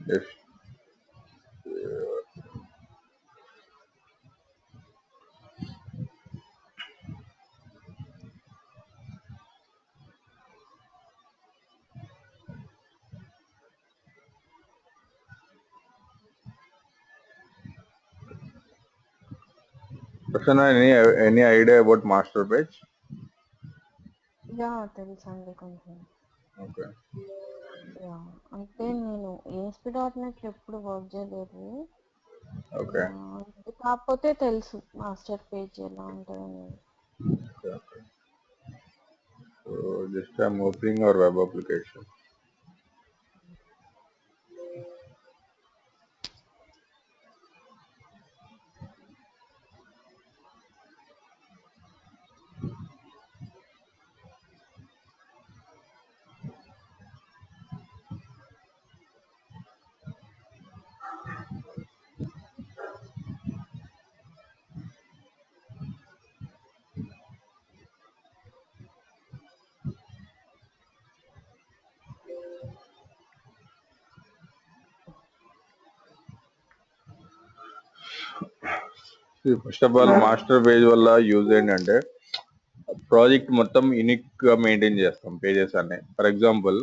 Yes. Prasanna, any idea about master page? Yeah తెలుసండి కొంచెం. Okay. Yeah అంటే నేను ASP.NET ఎప్పుడు వర్క్ చేయలేదు. Okay. కాకపోతే తెలుసు మాస్టర్ పేజ్ ఎలా ఉంటుందని. Okay. Okay. So just I'm opening our web application. See, first of all, master page వల్ల యూజ్ ఏంటంటే ప్రాజెక్ట్ మొత్తం యూనిక్ గా మెయింటైన్ చేస్తాం పేజెస్ అన్ని. ఫర్ ఎగ్జాంపుల్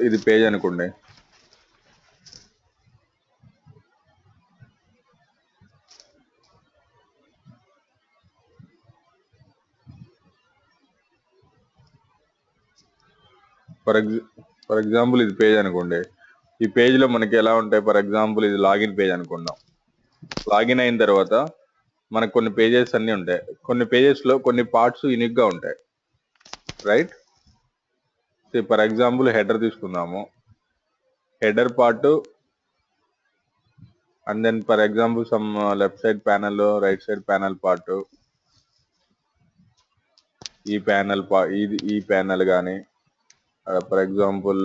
ఇది పేజ్ అనుకోండి. ఫర్ ఎగ్జాంపుల్ ఇది పేజ్ అనుకోండి. ఈ పేజ్ లో మనకి ఎలా ఉంటాయి? ఫర్ ఎగ్జాంపుల్ ఇది లాగిన్ పేజ్ అనుకుందాం. లాగిన్ అయిన తర్వాత మనకు కొన్ని పేజెస్ అన్ని ఉంటాయి. కొన్ని పేజెస్ లో కొన్ని పార్ట్స్ యూనిక్ గా ఉంటాయి, రైట్? ఫర్ ఎగ్జాంపుల్ హెడర్ తీసుకుందాము. Header part and then for example some left side panel, right side panel part, ఈ ప్యానల్ ఈ ప్యానల్ కానీ ఫర్ ఎగ్జాంపుల్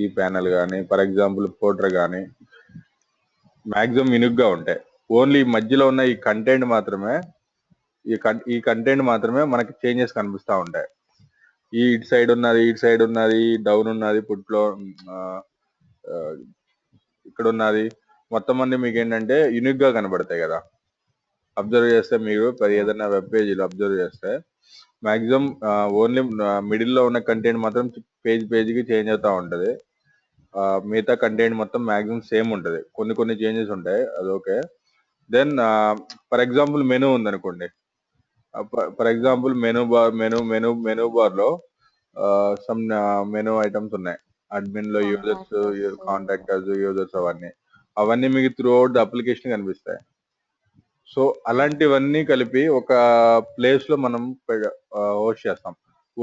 ఈ ప్యానల్ కానీ ఫర్ ఎగ్జాంపుల్ పోర్టర్ కానీ మాక్సిమం యూనిక్ గా ఉంటాయి. ఓన్లీ మధ్యలో ఉన్న ఈ కంటెంట్ మాత్రమే ఈ కంటెంట్ మాత్రమే మనకి చేంజెస్ కనిపిస్తూ ఉంటాయి. ఈ ఇటు సైడ్ ఉన్నది, డౌన్ ఉన్నది, పుట్లో ఇక్కడ ఉన్నది, మొత్తం అన్ని మీకు ఏంటంటే యూనిక్ గా కనబడతాయి కదా. అబ్జర్వ్ చేస్తే మీరు ఏదైనా వెబ్ పేజీలో అబ్జర్వ్ చేస్తే మాక్సిమం ఓన్లీ మిడిల్ లో ఉన్న కంటెంట్ మాత్రం పేజీకి చేంజ్ అవుతా ఉంటది. మిగతా కంటెంట్ మొత్తం మాక్సిమం సేమ్ ఉంటది. కొన్ని చేంజెస్ ఉంటాయి, అది okay. Then for example menu ఉందనుకోండి. ఫర్ ఎగ్జాంపుల్ మెనూ బార్ లో సమ్ మెనూ ఐటమ్స్ ఉన్నాయి. అడ్మిన్ లో యూజర్స్, కాంటాక్టర్స్, యూజర్స్ అవన్నీ మీకు త్రూ అవుట్ ద అప్లికేషన్ కనిపిస్తాయి. సో అలాంటివన్నీ కలిపి ఒక ప్లేస్ లో మనం హోస్ట్ చేస్తాం.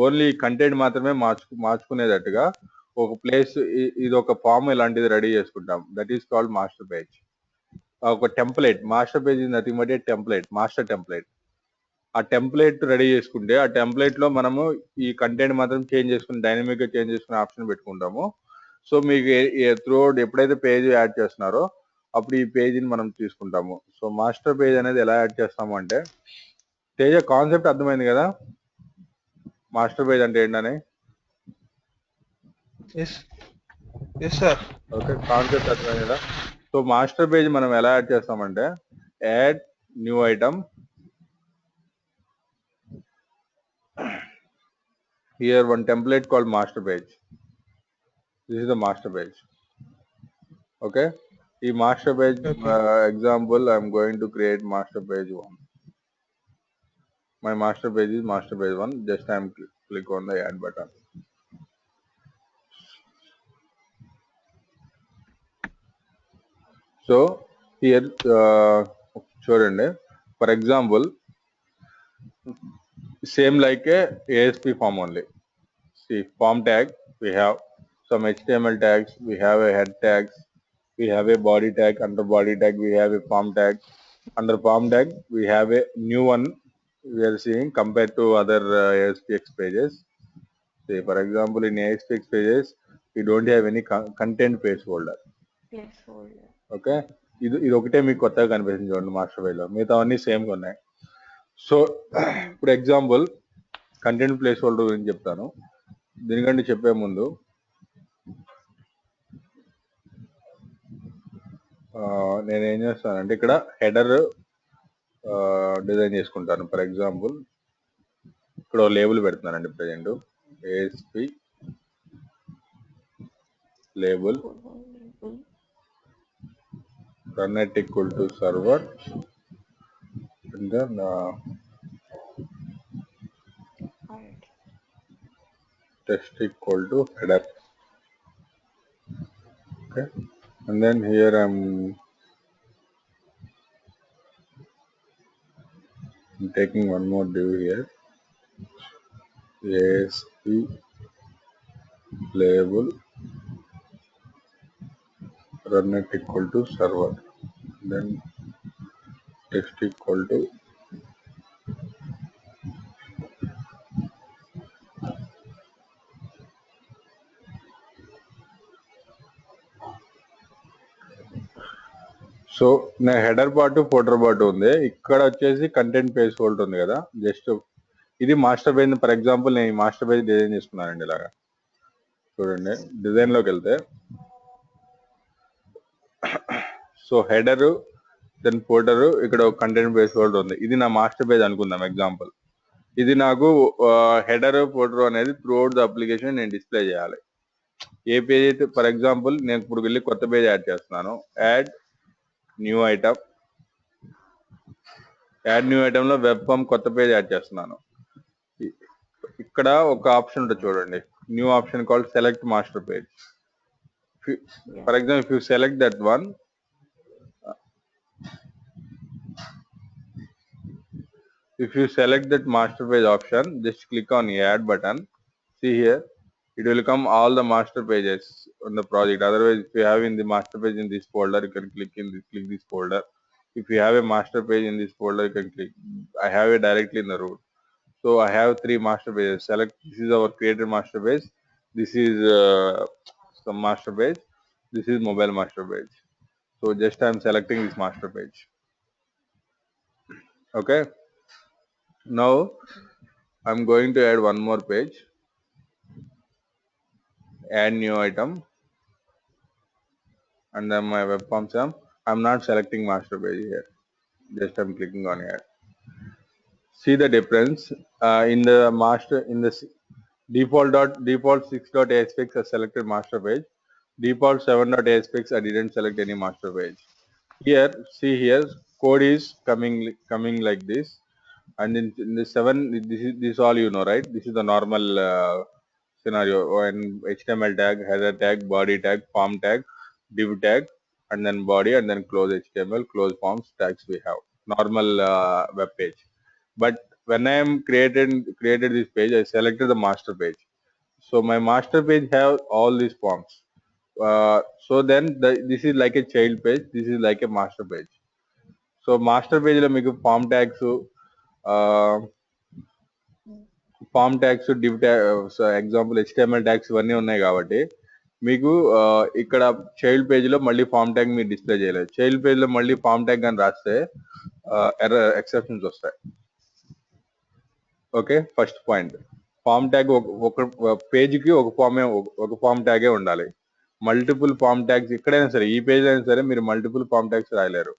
ఓన్లీ కంటెంట్ మాత్రమే మార్చుకునేటట్టుగా ఒక ప్లేస్, ఇది ఒక ఫామ్ ఇలాంటిది రెడీ చేసుకుంటాం. That is called master page. ఒక template, master page is nothing but a template, master template. ఆ టెంప్లెట్ రెడీ చేసుకుంటే ఆ టెంప్లెట్ లో మనము ఈ కంటెంట్ మాత్రం చేంజ్ చేసుకుని డైనమిక్ గా చేంజ్ చేసుకునే ఆప్షన్ పెట్టుకుంటాము. సో మీకు త్రూ అవుట్ ఎప్పుడైతే పేజ్ యాడ్ చేస్తున్నారో అప్పుడు ఈ పేజీని మనం తీసుకుంటాము. సో మాస్టర్ పేజ్ అనేది ఎలా యాడ్ చేస్తాము అంటే, తేజ కాన్సెప్ట్ అర్థమైంది కదా మాస్టర్ పేజ్ అంటే ఏంటని? ఓకే, కాన్సెప్ట్ అర్థమైంది కదా. సో మాస్టర్ పేజ్ మనం ఎలా యాడ్ చేస్తామంటే, add new item, here one template called master page. This is the master page. Okay, the master page example, I'm going to create master page 1. My master page is master page 1. Just I'm click on the add button. So here చూడండి, for example same like a ASP form only. See, form tag, we have some HTML tags, we have a head tags, we have a body tag. Under body tag we have a form tag. Under form tag we have a new one we are seeing compared to other ASPX pages. Say for example, in ASPX pages, we don't have any content placeholder. placeholder. Okay, ఇది ఒకటే మీకు కొత్తగా కనిపిస్తుంది చూడండి master page లో, మిగతా అన్ని same గా ఉన్నాయి. సో ఇప్పుడు ఎగ్జాంపుల్ కంటెంట్ ప్లేస్ హోల్డర్ గురించి చెప్తాను. దీనికంటే చెప్పే ముందు నేను ఏం చేస్తానంటే ఇక్కడ హెడర్ డిజైన్ చేసుకుంటాను. ఫర్ ఎగ్జాంపుల్ ఇక్కడ లేబుల్ పెడుతున్నానండి. Present ASP label runat equal to server and then test equal to header. Okay, and then here I'm taking one more div here, ASP label run equal to server, then text equal to so నా header part folder part ఉంది. ఇక్కడ వచ్చేసి content page holder ఉంది కదా, just ఇది master page. For example నేను master page design చేసుకున్నానండి. ఇలాగా చూడండి, డిజైన్ లోకి వెళ్తే సో హెడర్ దెన్ ఫోల్డర్, ఇక్కడ కంటెంట్ పేజ్ హోల్డర్ ఉంది. ఇది నా మాస్టర్ పేజ్ అనుకుందాం ఎగ్జాంపుల్. ఇది నాకు హెడర్ ఫోల్డర్ అనేది త్రూ అవుట్ ద అప్లికేషన్ నేను డిస్ప్లే చేయాలి. ఏ పేజ్ అయితే, ఫర్ ఎగ్జాంపుల్ నేను ఇప్పుడు వెళ్ళి కొత్త పేజ్ యాడ్ చేస్తున్నాను. Add new item, add new item లో వెబ్ ఫామ్ కొత్త పేజ్ యాడ్ చేస్తున్నాను. ఇక్కడ ఒక ఆప్షన్ ఉంటుంది చూడండి, new option called select master page. For example if you select that one, if you select that master page option, just click on add button. See here, it will come all the master pages on the project. Otherwise, if you have in the master page in this folder, you can click this folder. If you have a master page in this folder, you can click. I have it directly in the root. So I have 3 master pages. Select, this is our created master page. This is some master page. This is mobile master page. So just I am selecting this master page. Okay. Now I'm going to add one more page. Add new item, and then my web form sum. I'm not selecting master page here. Just I'm clicking on add. See the difference in the master, in the default 6.aspx I selected master page. Default 7.aspx I didn't select any master page. Here, see here, code is coming like this. And in the 7, this all you know, right? This is the normal scenario. When HTML tag, header tag, body tag, form tag, div tag, and then body, and then close HTML, close forms tags we have. Normal web page. But when I am created this page, I selected the master page. So my master page have all these forms. So then this is like a child page. This is like a master page. So master page lo meeku form tags, form tags, div tags, example HTML tags ఇవన్నీ ఉన్నాయి కాబట్టి మీకు ఇక్కడ child page లో మళ్ళీ form tag మీరు display చేయలేదు. Child page లో మళ్ళీ ఫామ్ ట్యాగ్ అని రాస్తే ఎక్సెప్షన్స్ వస్తాయి. Okay, first point, form tag ఒక పేజ్ కి ఒక ఫామ్ ట్యాగే ఉండాలి. మల్టిపుల్ ఫామ్ ట్యాగ్స్ ఎక్కడైనా సరే, ఈ పేజ్ అయినా సరే మీరు మల్టిపుల్ ఫామ్ ట్యాగ్స్ రాయలేరు,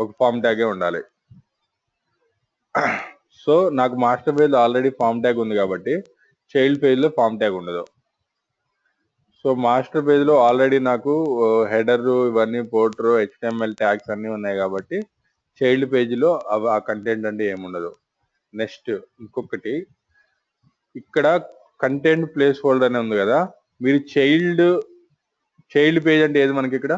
ఒక ఫామ్ ట్యాగే ఉండాలి. సో నాకు మాస్టర్ పేజ్ లో ఆల్రెడీ ఫామ్ ట్యాగ్ ఉంది కాబట్టి చైల్డ్ పేజ్ లో ఫామ్ ట్యాగ్ ఉండదు. సో మాస్టర్ పేజ్ లో ఆల్రెడీ నాకు హెడర్, ఇవన్నీ పోర్టర్, HTML ట్యాగ్స్ అన్ని ఉన్నాయి కాబట్టి చైల్డ్ పేజ్ లో ఆ కంటెంట్ అంటే ఏముండదు. నెక్స్ట్ ఇంకొకటి, ఇక్కడ కంటెంట్ ప్లేస్ హోల్డర్ అని ఉంది కదా, మీరు చైల్డ్ పేజ్ అంటే ఏది మనకి ఇక్కడ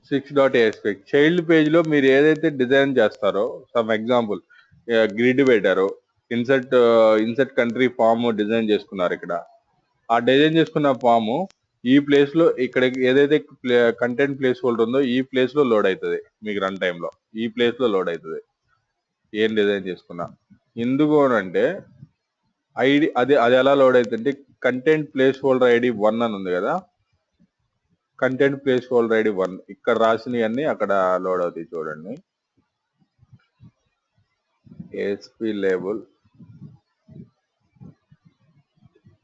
6.aspx చైల్డ్ పేజ్ లో మీరు ఏదైతే డిజైన్ చేస్తారో, సమ్ ఎగ్జాంపుల్ గ్రిడ్ పెట్టారో, ఇన్సర్ట్ కంట్రీ ఫామ్ డిజైన్ చేసుకున్నారు. ఇక్కడ ఆ డిజైన్ చేసుకున్న ఫామ్ ఈ ప్లేస్ లో, ఇక్కడ ఏదైతే కంటెంట్ ప్లేస్ హోల్డర్ ఉందో ఈ ప్లేస్ లో లోడ్ అవుతుంది. మీకు రన్ టైమ్ లో ఈ ప్లేస్ లో లోడ్ అవుతుంది ఏం డిజైన్ చేసుకున్నా. ఎందుకు అంటే ఐడి అది ఎలా లోడ్ అవుతుంటే కంటెంట్ ప్లేస్ హోల్డర్ ఐడి 1 అని ఉంది కదా, కంటెంట్ ప్లేస్ హోల్డర్ ఐడి 1 ఇక్కడ రాసినవన్నీ అక్కడ లోడ్ అవుతాయి చూడండి. ASP label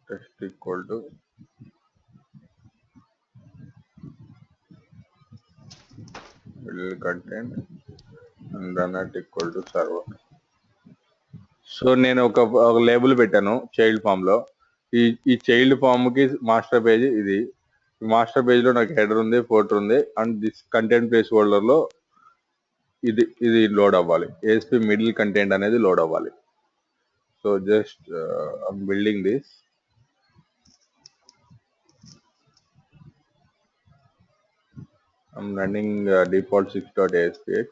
test equal to middle content and runat equal to server. So నేను ఒక లేబుల్ పెట్టాను చైల్డ్ ఫామ్ లో. ఈ చైల్డ్ ఫామ్ కి మాస్టర్ పేజ్ ఇది. మాస్టర్ పేజ్ లో నాకు హెడర్ ఉంది, ఫోటో ఉంది, and this content place holder లో ఇది లోడ్ అవ్వాలి. ASP మిడిల్ కంటెంట్ అనేది లోడ్ అవ్వాలి. So just building this. I'm running default 6.aspx.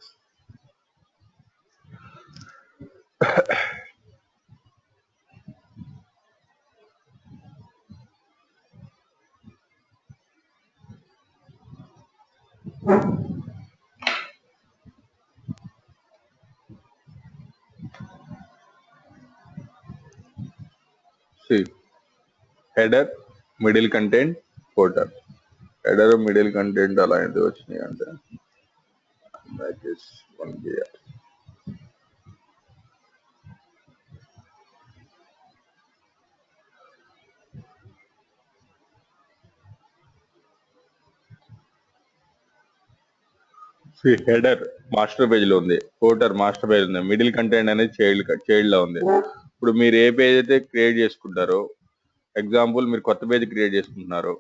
See, header, middle content, footer. Header, middle content అలా ఎందుకు వచ్చినాయి అంటే that is one here. See, header master page లో ఉంది, ఫోటర్ మాస్టర్ పేజ్ ఉంది, మిడిల్ కంటెంట్ అనేది చైల్డ్ లో ఉంది. ఇప్పుడు మీరు ఏ పేజ్ అయితే క్రియేట్ చేసుకుంటారో, ఎగ్జాంపుల్ మీరు కొత్త పేజ్ క్రియేట్ చేసుకుంటున్నారు.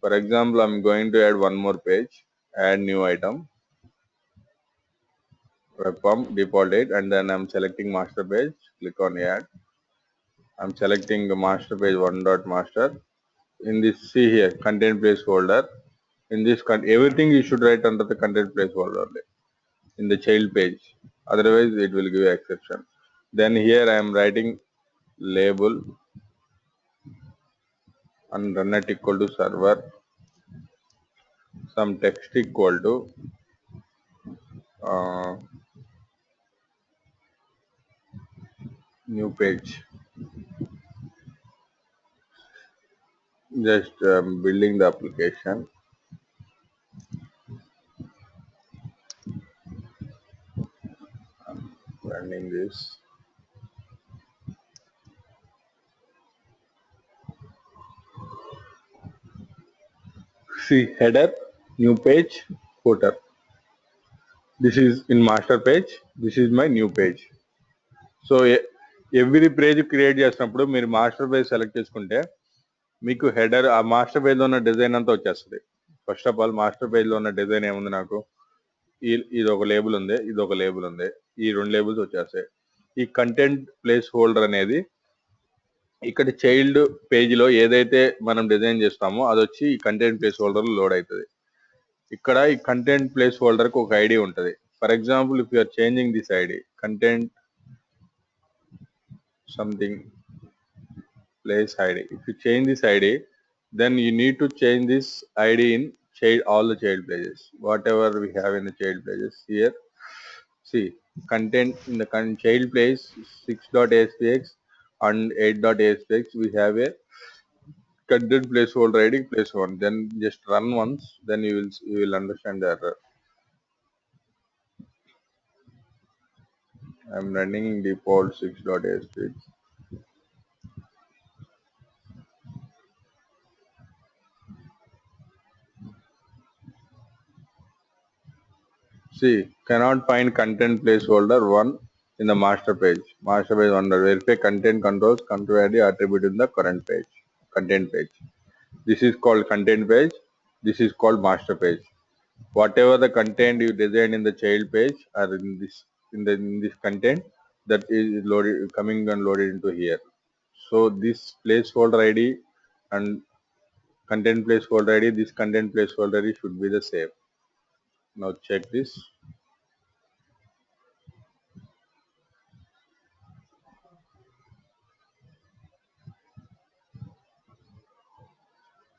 For example I'm going to add one more page, add new item, web form default date, and then I'm selecting master page, click on add. I'm selecting the master page 1.master. In this, see here, content placeholder. In this, everything you should write under the content placeholder only in the child page. Otherwise, it will give exception. Then here I am writing label and runnet equal to server. Some text equal to new page. Just building the application. Running this. See, header, new page, footer. This is in master page. This is my new page. So every page create చేసినప్పుడు మీరు master page select చేసుకుంటే మీకు header ఆ master page లో ఉన్న design అంతా వచ్చేస్తుంది. First of all master page లో ఉన్న డిజైన్ ఏముంది, నాకు ఇది ఒక లేబుల్ ఉంది, ఇది ఒక లేబుల్ ఉంది, ఈ రెండు లేబుల్స్ వచ్చేస్తాయి. ఈ కంటెంట్ ప్లేస్ హోల్డర్ అనేది ఇక్కడ చైల్డ్ పేజ్ లో ఏదైతే మనం డిజైన్ చేస్తామో అది వచ్చి ఈ కంటెంట్ ప్లేస్ హోల్డర్ లో లోడ్ అవుతుంది. ఇక్కడ ఈ కంటెంట్ ప్లేస్ హోల్డర్ కి ఒక ఐడి ఉంటుంది. For example if you are changing this ID, content something place ID. If you change this ID, then you need to change this ID in all the child pages, whatever we have in the child pages. Here, see, content in the child page 6.aspx and 8.aspx, we have a content placeholder ID place 1. Then just run once, then you will understand the error. I'm running default 6.aspx. See, cannot find content placeholder 1 in the master page. Master page 1. Verify content controls control ID attribute in the current page. Content page. This is called content page. This is called master page. Whatever the content you design in the child page or in this content, that is loaded, coming and loaded into here. So this placeholder ID and content placeholder ID, this content placeholder ID should be the same. Now check this.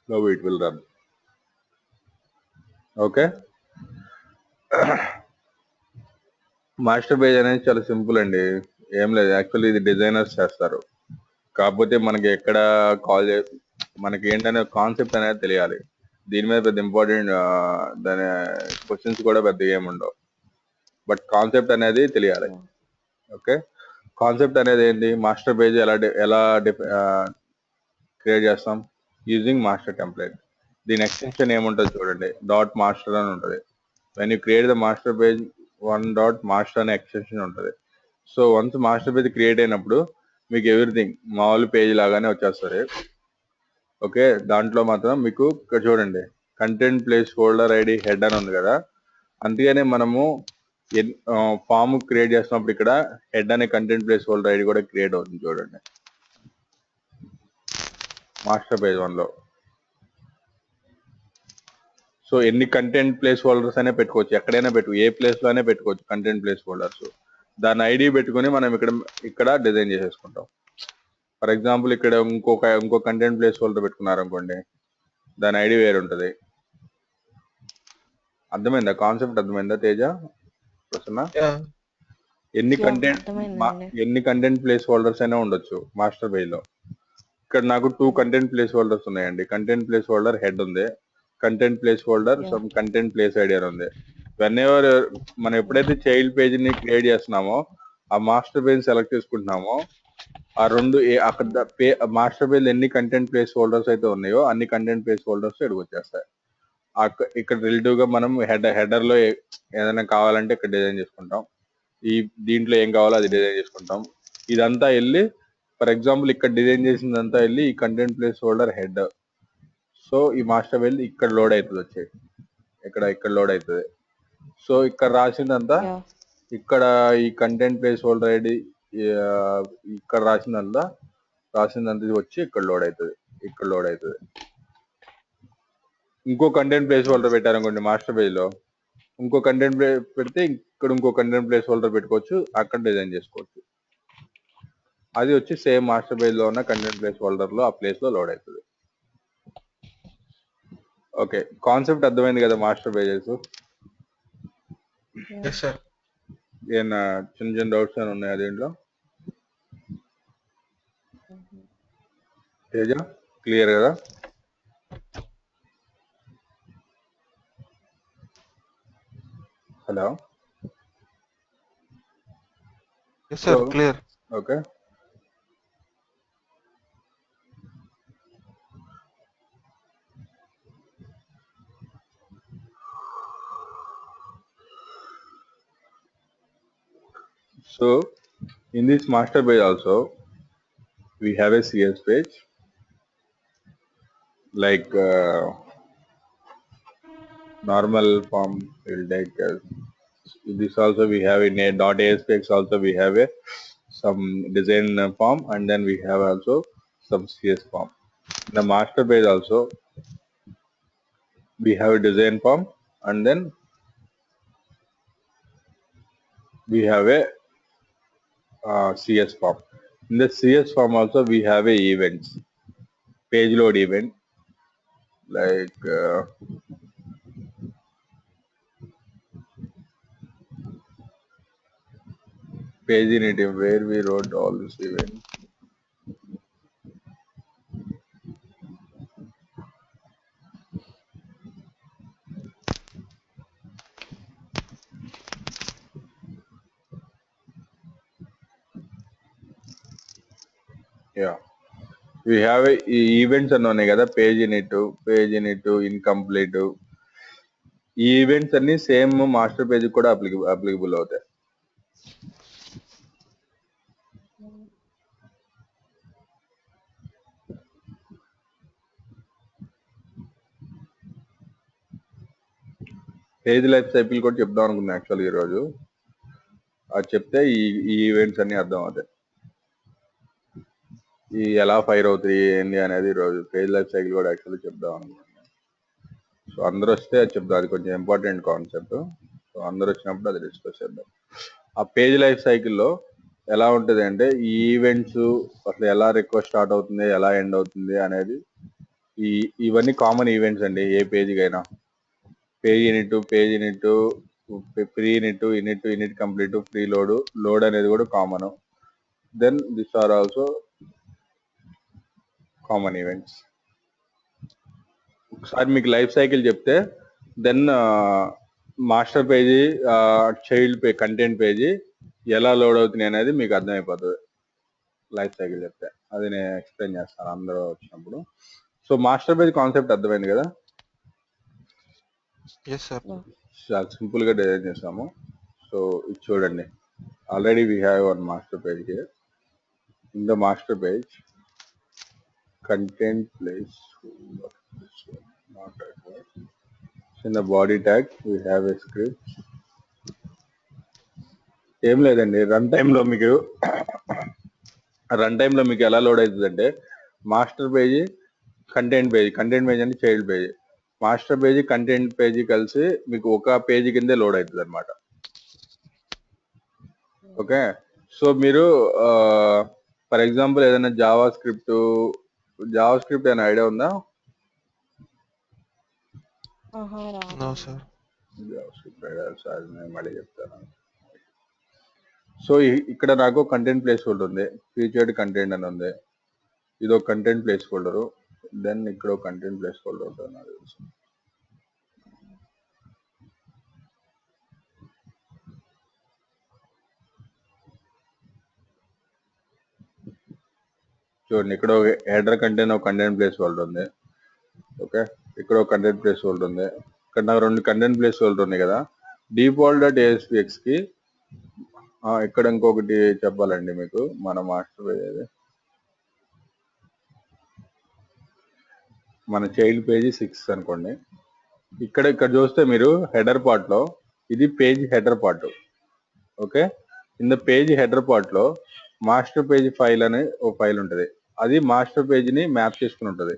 Now it will run. Okay, master page అనేది చాలా simple అండి. ఏం లేదు, actually ఇది designers చేస్తారు. కాకపోతే మనకి ఎక్కడ కాల్ మనకి ఏంటనే కాన్సెప్ట్ అనేది తెలియాలి. దీని మీద పెద్ద ఇంపార్టెంట్ దాని క్వశ్చన్స్ కూడా పెద్దగా ఏమి ఉండవు, బట్ కాన్సెప్ట్ అనేది తెలియాలి. ఓకే, కాన్సెప్ట్ అనేది ఏంటి, మాస్టర్ పేజ్ ఎలా క్రియేట్ చేస్తాం, యూజింగ్ మాస్టర్ టెంప్లెట్. దీని ఎక్స్టెన్షన్ ఏముంటుంది చూడండి, డాట్ మాస్టర్ అని ఉంటుంది. When you create the master page, one dot master అనే ఎక్స్టెన్షన్ ఉంటుంది. So once master page create అయినప్పుడు మీకు ఎవ్రీథింగ్ మామూలు పేజ్ లాగానే వచ్చేస్తుంది. ఓకే, దాంట్లో మాత్రం మీకు ఇక్కడ చూడండి content place holder ID head అని ఉంది కదా, అందుకనే మనము ఫామ్ క్రియేట్ చేస్తున్నప్పుడు ఇక్కడ హెడ్ అనే కంటెంట్ ప్లేస్ హోల్డర్ ఐడి కూడా క్రియేట్ అవుతుంది చూడండి మాస్టర్ పేజ్ 1 లో. సో ఎన్ని కంటెంట్ ప్లేస్ హోల్డర్స్ అయినా పెట్టుకోవచ్చు, ఎక్కడైనా ఏ ప్లేస్ లోనే పెట్టుకోవచ్చు కంటెంట్ ప్లేస్ హోల్డర్స్. దాని ఐడి పెట్టుకుని మనం ఇక్కడ డిజైన్ చేసేసుకుంటాం. ఫర్ ఎగ్జాంపుల్ ఇక్కడ ఇంకో కంటెంట్ ప్లేస్ హోల్డర్ పెట్టుకున్నారు అనుకోండి, దాని ఐడి వేరు ఉంటుంది. అర్థమైందా కాన్సెప్ట్, అర్థమైందా తేజ, ప్రసన్న? ఎన్ని కంటెంట్ ప్లేస్ హోల్డర్స్ అయినా ఉండొచ్చు మాస్టర్ పేజ్ లో. ఇక్కడ నాకు 2 కంటెంట్ ప్లేస్ హోల్డర్స్ ఉన్నాయండి. కంటెంట్ ప్లేస్ హోల్డర్ హెడ్ ఉంది, content place holder some content place idea ఉంది. వెన్ ఎవర్ మనం ఎప్పుడైతే చైల్డ్ పేజ్ ని క్రియేట్ చేస్తున్నామో ఆ మాస్టర్ పేజ్ సెలెక్ట్ చేసుకుంటున్నామో ఆ రెండు అక్కడ మాస్టర్ పేజ్ ఎన్ని కంటెంట్ ప్లేస్ హోల్డర్స్ అయితే ఉన్నాయో అన్ని కంటెంట్ ప్లేస్ హోల్డర్స్ ఇక్కడికి వచ్చేస్తాయి. ఇక్కడ రిలేటివ్ గా మనం హెడర్ లో ఏదైనా కావాలంటే ఇక్కడ డిజైన్ చేసుకుంటాం, దీంట్లో ఏం కావాలో అది డిజైన్ చేసుకుంటాం. ఇదంతా వెళ్ళి ఫర్ ఎగ్జాంపుల్ ఇక్కడ డిజైన్ చేసిందంతా వెళ్ళి ఈ content place holder head. So ఈ మాస్టర్ వెళ్ళి ఇక్కడ లోడ్ అవుతుంది, వచ్చేది ఇక్కడ లోడ్ అవుతుంది. సో ఇక్కడ రాసిందంతా ఇక్కడ ఈ కంటెంట్ ప్లేస్ హోల్డర్ ఐడి ఇక్కడ రాసిందంతా వచ్చి ఇక్కడ లోడ్ అవుతుంది. ఇంకో కంటెంట్ ప్లేస్ హోల్డర్ పెట్టారనుకోండి మాస్టర్ పేజ్ లో, ఇంకో కంటెంట్ పెడితే ఇక్కడ ఇంకో కంటెంట్ ప్లేస్ హోల్డర్ పెట్టుకోవచ్చు, అక్కడ డిజైన్ చేసుకోవచ్చు. అది వచ్చి సేమ్ మాస్టర్ పేజ్ లో ఉన్న కంటెంట్ ప్లేస్ హోల్డర్ లో ఆ ప్లేస్ లో లోడ్ అవుతుంది. ఓకే, కాన్సెప్ట్ అర్థమైంది కదా మాస్టర్ పేజెస్? ఏమన్నా చిన్న చిన్న డౌట్స్ అని ఉన్నాయా దీంట్లో? తేజ క్లియర్ కదా? Hello, clear. Okay, so in this master page also we have a CS page like normal form will take this also we have in a .aspx also we have a some design form, and then we have also some CS form. In the master page also we have a design form, and then we have a CS form. In the CS form also we have a events, page load event like page init where we wrote all this event. Yeah, we have a events అని ఉన్నాయి కదా, page in it incomplete. ఈ events అన్ని same master page కూడా applicable అవుతాయి. Page life cycle కూడా చెప్దాం అనుకున్నా యాక్చువల్ ఈ రోజు, అది చెప్తే ఈ ఈవెంట్స్ అన్ని అర్థం అవుతాయి, ఈ ఎలా ఫైర్ అవుతాయి ఏంటి అనేది. రోజు పేజ్ లైఫ్ సైకిల్ కూడా యాక్చువల్లీ చెప్దాం అనుకున్నాను. సో అందరూ వస్తే అది చెప్దాం, అది కొంచెం ఇంపార్టెంట్ కాన్సెప్ట్. సో అందరూ వచ్చినప్పుడు అది డిస్కస్ చేద్దాం. ఆ పేజ్ లైఫ్ సైకిల్లో ఎలా ఉంటుంది అంటే ఈ ఈవెంట్స్ అసలు ఎలా రిక్వెస్ట్ స్టార్ట్ అవుతుంది, ఎలా ఎండ్ అవుతుంది అనేది, ఇవన్నీ కామన్ ఈవెంట్స్ అండి ఏ పేజీకైనా. Page init pre init complete, preload అనేది కూడా common. Then this are also common events. ఒకసారి మీకు లైఫ్ సైకిల్ చెప్తే then master page, child content page ఎలా లోడ్ అవుతున్నాయి అనేది మీకు అర్థమైపోతుంది లైఫ్ సైకిల్ చెప్తే. అది నేను ఎక్స్ప్లెయిన్ చేస్తాను అందరూ వచ్చినప్పుడు. సో మాస్టర్ పేజ్ కాన్సెప్ట్ అర్థమైంది కదా. Yes, sir. చాలా సింపుల్ గా డిజైన్ చేసాము. సో ఇది చూడండి, already we have one master page here. In the master page content place in the body tag we have a script. ఏం లేదండి, రన్ టైమ్ లో మీకు ఎలా లోడ్ అవుతుందంటే మాస్టర్ పేజీ, కంటెంట్ పేజీ అంటే child page, master page content page కలిసి మీకు ఒక పేజీ కిందే లోడ్ అవుతుంది అనమాట. ఓకే, సో మీరు ఫర్ ఎగ్జాంపుల్ ఏదైనా జావా స్క్రిప్ట్ ఏమైనా ఐడియా ఉందా? No, sir. Java script idea నేను మళ్ళీ చెప్తాను. సో ఇక్కడ నాకు కంటెంట్ ప్లేస్ హోల్డర్ ఉంది, ఫీచర్డ్ కంటెంట్ అని ఉంది. ఇది ఒక కంటెంట్ ప్లేస్ హోల్డరు. దెన్ ఇక్కడ ఒక కంటెంట్ ప్లేస్ హోల్డర్ ఉంటుంది నాకు తెలుసు. చూడండి, ఇక్కడ ఒక హెడర్ కంటెంట్ ఒక కంటెంట్ ప్లేస్ హోల్డర్ ఉంది. ఓకే, ఇక్కడ ఒక కంటెంట్ ప్లేస్ హోల్డర్ ఉంది. ఇక్కడ నాకు 2 కంటెంట్ ప్లేస్ హోల్డర్ ఉన్నాయి కదా. డిఫాల్ట్ డాట్ ఏఎస్పిఎక్స్ కి ఇక్కడ ఇంకొకటి చెప్పాలండి మీకు, మన మాస్టర్ పేజ్ మన చైల్డ్ పేజీ 6 అనుకోండి. ఇక్కడ చూస్తే మీరు హెడర్ పార్ట్ లో ఇది page header part. Okay, in the page header part లో మాస్టర్ పేజ్ ఫైల్ అనే ఒక ఫైల్ ఉంటుంది. అది మాస్టర్ పేజీని మ్యాప్ చేసుకుని ఉంటుంది,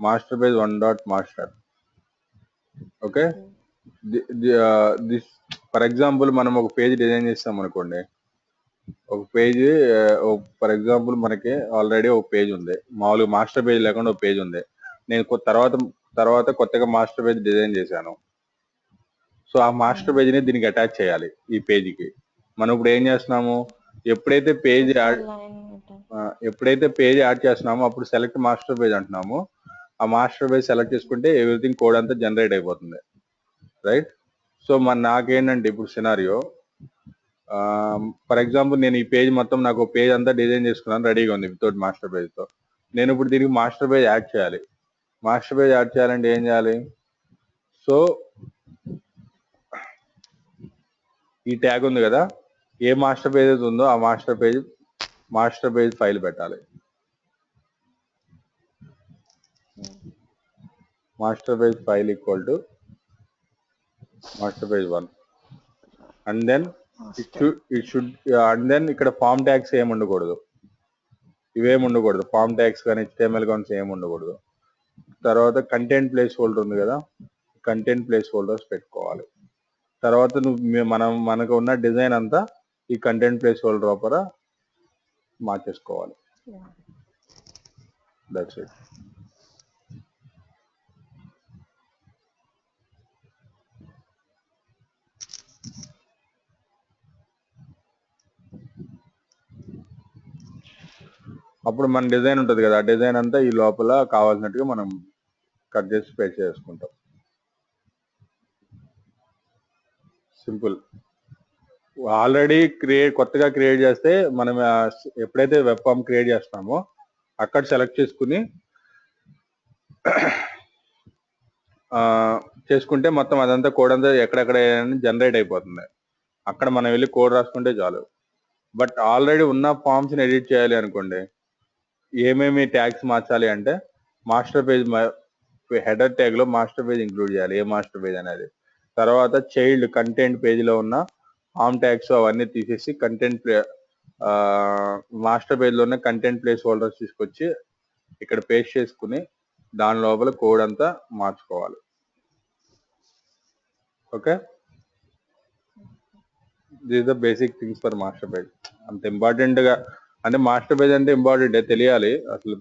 master page 1.master. Okay, this for example మనం ఒక పేజ్ డిజైన్ చేస్తాం అనుకోండి. ఒక పేజ్ ఫర్ ఎగ్జాంపుల్ మనకి ఆల్రెడీ ఒక పేజ్ ఉంది, మామూలుగా మాస్టర్ పేజ్ లేకుండా ఒక పేజ్ ఉంది. నేను తర్వాత కొత్తగా మాస్టర్ పేజ్ డిజైన్ చేశాను. సో ఆ మాస్టర్ పేజ్ని దీనికి అటాచ్ చేయాలి ఈ పేజీకి. మనం ఇప్పుడు ఏం చేస్తున్నాము, ఎప్పుడైతే పేజ్ యాడ్ చేస్తున్నామో అప్పుడు సెలెక్ట్ మాస్టర్ పేజ్ అంటున్నాము. ఆ మాస్టర్ పేజ్ సెలెక్ట్ చేసుకుంటే ఎవ్రీథింగ్ కోడ్ అంతా జనరేట్ అయిపోతుంది, రైట్. సో నాకేంటంటే ఇప్పుడు సినారియో, ఫర్ ఎగ్జాంపుల్ నేను ఈ పేజ్ మొత్తం, నాకు పేజ్ అంతా డిజైన్ చేసుకున్నాను, రెడీగా ఉంది వితౌట్ మాస్టర్ పేజ్ తో. నేను ఇప్పుడు దీనికి మాస్టర్ పేజ్ యాడ్ చేయాలి. మాస్టర్ పేజ్ యాడ్ చేయాలంటే ఏం చేయాలి? సో ఈ ట్యాగ్ ఉంది కదా, ఏ మాస్టర్ పేజ్ ఉందో ఆ మాస్టర్ పేజ్ ఫైల్ పెట్టాలి. Master page file equal to master page 1 and then and then ఇక్కడ ఫామ్ ట్యాగ్స్ ఏమి ఉండకూడదు, ఇవేమి ఉండకూడదు, ఫామ్ ట్యాగ్స్ కానీ HTML కానీ ఏమి ఉండకూడదు. తర్వాత కంటెంట్ ప్లేస్ హోల్డర్ ఉంది కదా, కంటెంట్ ప్లేస్ హోల్డర్స్ పెట్టుకోవాలి. తర్వాత మనకు ఉన్న డిజైన్ అంతా ఈ కంటెంట్ ప్లేస్ హోల్డర్ లోపల మార్చేసుకోవాలి. That's it. అప్పుడు మన డిజైన్ ఉంటుంది కదా, ఆ డిజైన్ అంతా ఈ లోపల కావాల్సినట్టుగా మనం కట్ చేసి పేస్ట్ చేసుకుంటాం. సింపుల్. ఆల్రెడీ కొత్తగా క్రియేట్ చేస్తే మనం ఎప్పుడైతే వెబ్ ఫామ్ క్రియేట్ చేస్తామో అక్కడ సెలెక్ట్ చేసుకుంటే మొత్తం అదంతా కోడ్ అంతా ఎక్కడెక్కడ జనరేట్ అయిపోతుంది. అక్కడ మనం వెళ్ళి కోడ్ రాసుకుంటే చాలు. బట్ ఆల్రెడీ ఉన్న ఫామ్స్ ని ఎడిట్ చేయాలి అనుకోండి, ఏమేమి ట్యాగ్స్ మార్చాలి అంటే మాస్టర్ పేజ్ హెడర్ ట్యాగ్ లో మాస్టర్ పేజ్ ఇంక్లూడ్ చేయాలి, ఏ మాస్టర్ పేజ్ అనేది. తర్వాత చైల్డ్ కంటెంట్ పేజ్ లో ఉన్న ఫామ్ ట్యాగ్స్ అవన్నీ తీసేసి మాస్టర్ పేజ్ లో ఉన్న కంటెంట్ ప్లేస్ హోల్డర్స్ తీసుకొచ్చి ఇక్కడ పేస్ట్ చేసుకుని దాని లోపల కోడ్ అంతా మార్చుకోవాలి. Okay, this the basic things for master page. అంత ఇంపార్టెంట్ గా అంటే మాస్టర్ పేజ్ అంటే ఇంపార్టెంట్ తెలియాలి. అసలు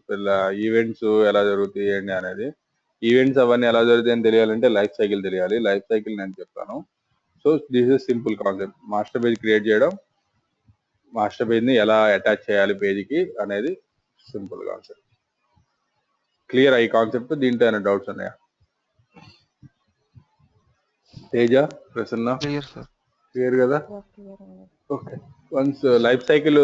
ఈవెంట్స్ ఎలా జరుగుతాయి ఏంటి అనేది, ఈవెంట్స్ అవన్నీ ఎలా జరుగుతాయని తెలియాలంటే లైఫ్ సైకిల్ తెలియాలి. లైఫ్ సైకిల్ నేను చెప్తాను. So this is simple concept, master page create చేయడం, మాస్టర్ పేజ్ ని ఎలా అటాచ్ చేయాలి పేజీకి అనేది సింపుల్ కాన్సెప్ట్. క్లియర్ ఈ కాన్సెప్ట్. దీంట్లో ఏమైనా డౌట్స్ ఉన్నాయా? Teja, Prasanna, clear sir. Clear కదా? క్లియర్ అండి. Okay, one's life cycle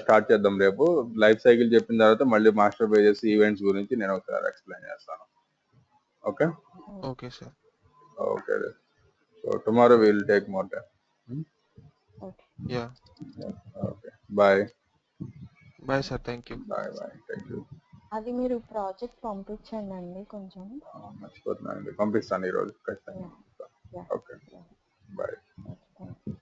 start చేద్దాం రేపు. లైఫ్ సైకిల్ చెప్పిన తర్వాత మళ్ళీ మాస్టర్ పేజెస్ ఈవెంట్స్ గురించి నేను ఒకసారి ఎక్స్ప్లెయిన్ చేస్తాను. Okay okay sir. Okay, so tomorrow will take more time. Okay. Yeah, okay, bye bye sir. Thank you. Bye bye, thank you. అది మీరు ప్రాజెక్ట్ పంపించండి అండి కొంచెం. మర్చిపోతున్నానండి, పంపిస్తాను ఈరోజు ఖచ్చితంగా. Yeah. Okay, yeah. Bye. Okay, thank you.